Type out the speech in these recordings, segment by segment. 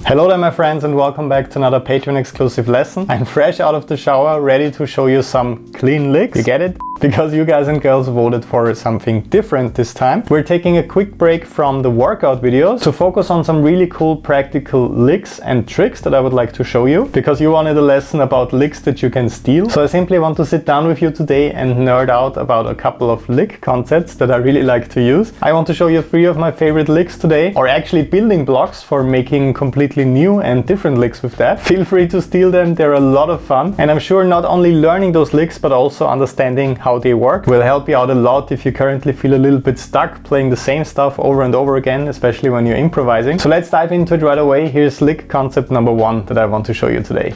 Hello there my friends and welcome back to another Patreon exclusive lesson. I'm fresh out of the shower, ready to show you some clean licks. You get it? Because you guys and girls voted for something different this time. We're taking a quick break from the workout videos to focus on some really cool practical licks and tricks that I would like to show you, because you wanted a lesson about licks that you can steal. So I simply want to sit down with you today and nerd out about a couple of lick concepts that I really like to use. I want to show you 3 of my favorite licks today, or actually building blocks for making completely new and different licks with that. Feel free to steal them, they're a lot of fun, and I'm sure not only learning those licks but also understanding how they work will help you out a lot if you currently feel a little bit stuck playing the same stuff over and over again, especially when you're improvising. So let's dive into it right away. Here's lick concept number 1 that I want to show you today.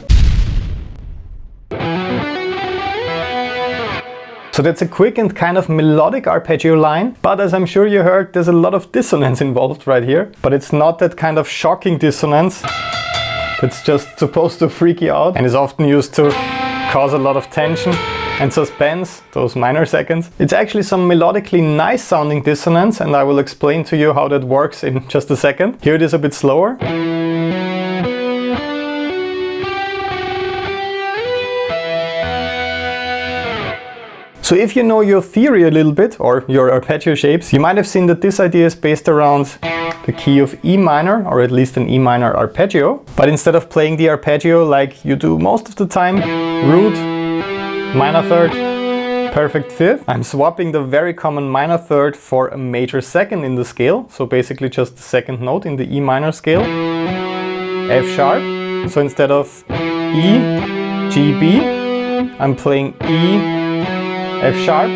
So that's a quick and kind of melodic arpeggio line, but as I'm sure you heard, there's a lot of dissonance involved right here. But it's not that kind of shocking dissonance that's just supposed to freak you out and is often used to cause a lot of tension and suspense, those minor seconds. It's actually some melodically nice sounding dissonance, and I will explain to you how that works in just a second. Here it is a bit slower. So if you know your theory a little bit, or your arpeggio shapes, you might have seen that this idea is based around the key of E minor, or at least an E minor arpeggio. But instead of playing the arpeggio like you do most of the time, root, minor third, perfect fifth, I'm swapping the very common minor third for a major second in the scale. So basically just the second note in the E minor scale, F sharp. So instead of E, G, B, I'm playing E, F sharp,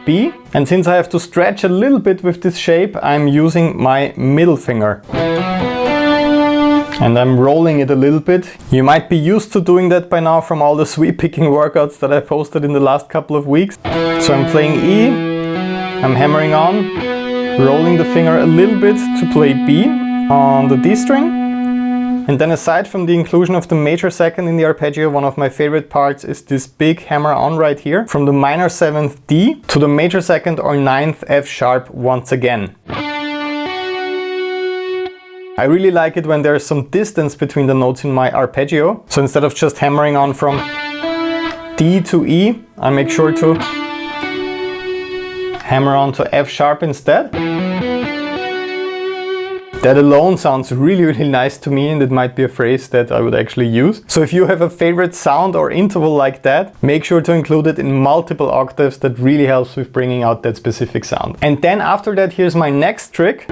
B. And since I have to stretch a little bit with this shape, I'm using my middle finger. And I'm rolling it a little bit. You might be used to doing that by now from all the sweep picking workouts that I posted in the last couple of weeks. So I'm playing E, I'm hammering on, rolling the finger a little bit to play B on the D string. And then aside from the inclusion of the major second in the arpeggio, one of my favorite parts is this big hammer on right here, from the minor 7th D to the major second or 9th F sharp once again. I really like it when there's some distance between the notes in my arpeggio. So instead of just hammering on from D to E, I make sure to hammer on to F sharp instead. That alone sounds really, really nice to me, and it might be a phrase that I would actually use. So if you have a favorite sound or interval like that, make sure to include it in multiple octaves. That really helps with bringing out that specific sound. And then after that, here's my next trick.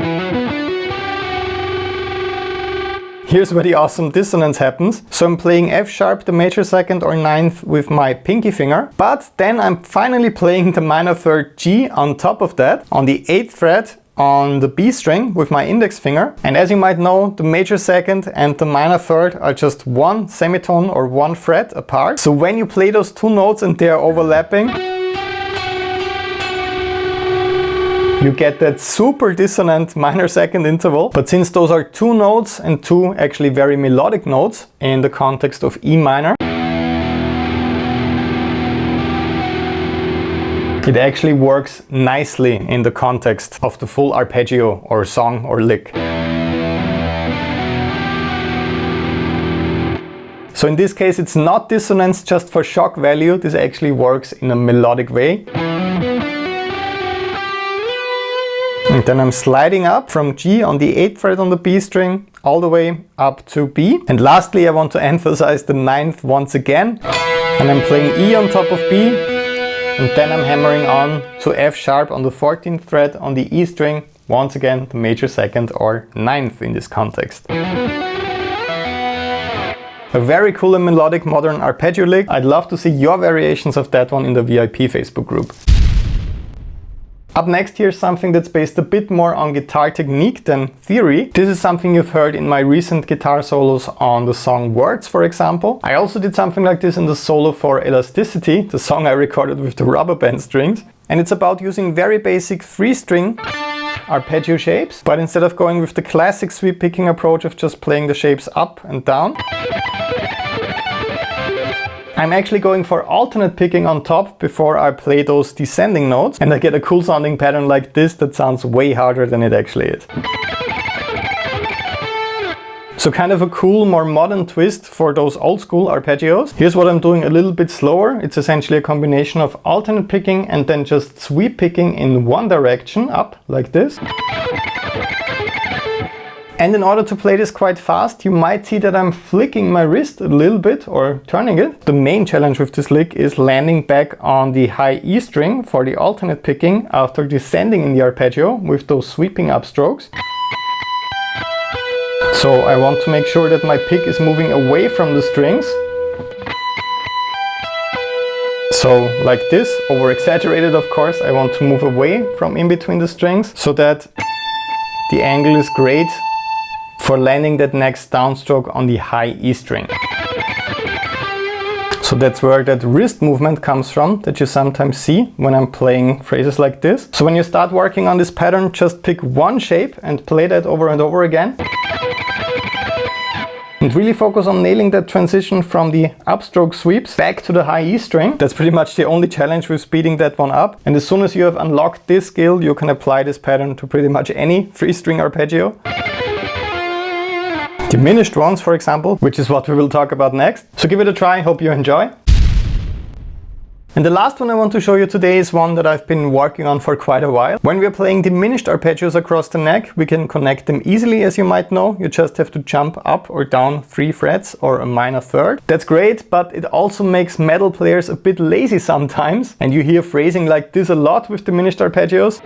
Here's where the awesome dissonance happens. So I'm playing F sharp, the major second or 9th with my pinky finger, but then I'm finally playing the minor third G on top of that, on the 8th fret on the B string with my index finger. And as you might know, the major second and the minor third are just one semitone or one fret apart. So when you play those 2 notes and they are overlapping, you get that super dissonant minor second interval. But since those are 2 notes and 2 actually very melodic notes in the context of E minor, it actually works nicely in the context of the full arpeggio or song or lick. So in this case, it's not dissonance just for shock value. This actually works in a melodic way. And then I'm sliding up from G on the 8th fret on the B string all the way up to B. And lastly, I want to emphasize the 9th once again. And I'm playing E on top of B. And then I'm hammering on to F sharp on the 14th fret on the E string. Once again, the major second or 9th in this context. A very cool and melodic modern arpeggio lick. I'd love to see your variations of that one in the VIP Facebook group. Up next, here's something that's based a bit more on guitar technique than theory. This is something you've heard in my recent guitar solos on the song Words, for example. I also did something like this in the solo for Elasticity, the song I recorded with the rubber band strings. And it's about using very basic 3-string arpeggio shapes, but instead of going with the classic sweep picking approach of just playing the shapes up and down, I'm actually going for alternate picking on top before I play those descending notes, and I get a cool sounding pattern like this that sounds way harder than it actually is. So kind of a cool, more modern twist for those old school arpeggios. Here's what I'm doing a little bit slower. It's essentially a combination of alternate picking and then just sweep picking in one direction up like this. And in order to play this quite fast, you might see that I'm flicking my wrist a little bit or turning it. The main challenge with this lick is landing back on the high E string for the alternate picking after descending in the arpeggio with those sweeping up strokes. So I want to make sure that my pick is moving away from the strings. So like this, over exaggerated of course, I want to move away from in between the strings so that the angle is great for landing that next downstroke on the high E string. So that's where that wrist movement comes from that you sometimes see when I'm playing phrases like this. So when you start working on this pattern, just pick one shape and play that over and over again. And really focus on nailing that transition from the upstroke sweeps back to the high E string. That's pretty much the only challenge with speeding that one up. And as soon as you have unlocked this skill, you can apply this pattern to pretty much any 3-string arpeggio. Diminished ones, for example, which is what we will talk about next. So give it a try, hope you enjoy. And the last one I want to show you today is one that I've been working on for quite a while. When we're playing diminished arpeggios across the neck, we can connect them easily, as you might know. You just have to jump up or down 3 frets or a minor third. That's great, but it also makes metal players a bit lazy sometimes. And you hear phrasing like this a lot with diminished arpeggios.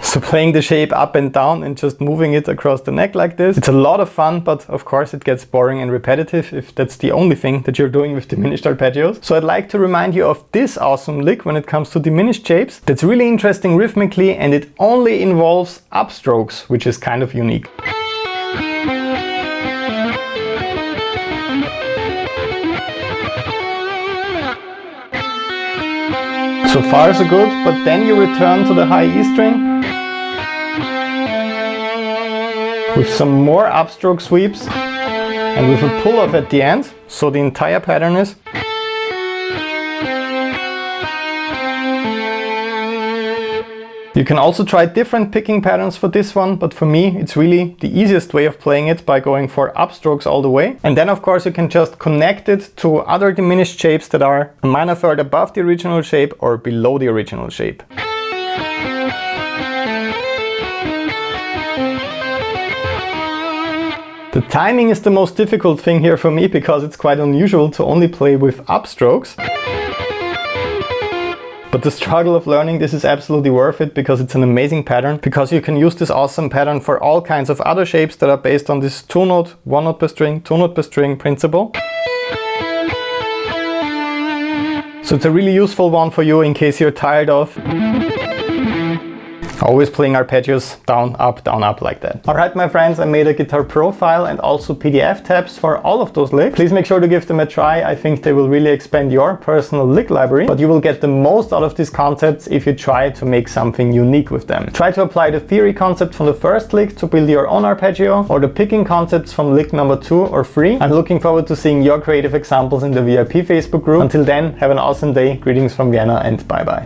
So playing the shape up and down and just moving it across the neck like this. It's a lot of fun, but of course it gets boring and repetitive if that's the only thing that you're doing with diminished arpeggios. So I'd like to remind you of this awesome lick when it comes to diminished shapes. That's really interesting rhythmically and it only involves upstrokes, which is kind of unique. So far so good, but then you return to the high E string with some more upstroke sweeps and with a pull off at the end, so the entire pattern is. You can also try different picking patterns for this one, but for me it's really the easiest way of playing it by going for upstrokes all the way. And then of course you can just connect it to other diminished shapes that are a minor third above the original shape or below the original shape. The timing is the most difficult thing here for me because it's quite unusual to only play with upstrokes. But the struggle of learning this is absolutely worth it because it's an amazing pattern, because you can use this awesome pattern for all kinds of other shapes that are based on this 2-note, 1-note per string, 2-note per string principle. So it's a really useful one for you in case you're tired of always playing arpeggios down, up like that. Alright my friends, I made a guitar profile and also PDF tabs for all of those licks. Please make sure to give them a try. I think they will really expand your personal lick library, but you will get the most out of these concepts if you try to make something unique with them. Try to apply the theory concept from the first lick to build your own arpeggio, or the picking concepts from lick number 2 or 3. I'm looking forward to seeing your creative examples in the VIP Facebook group. Until then, have an awesome day. Greetings from Vienna and bye bye.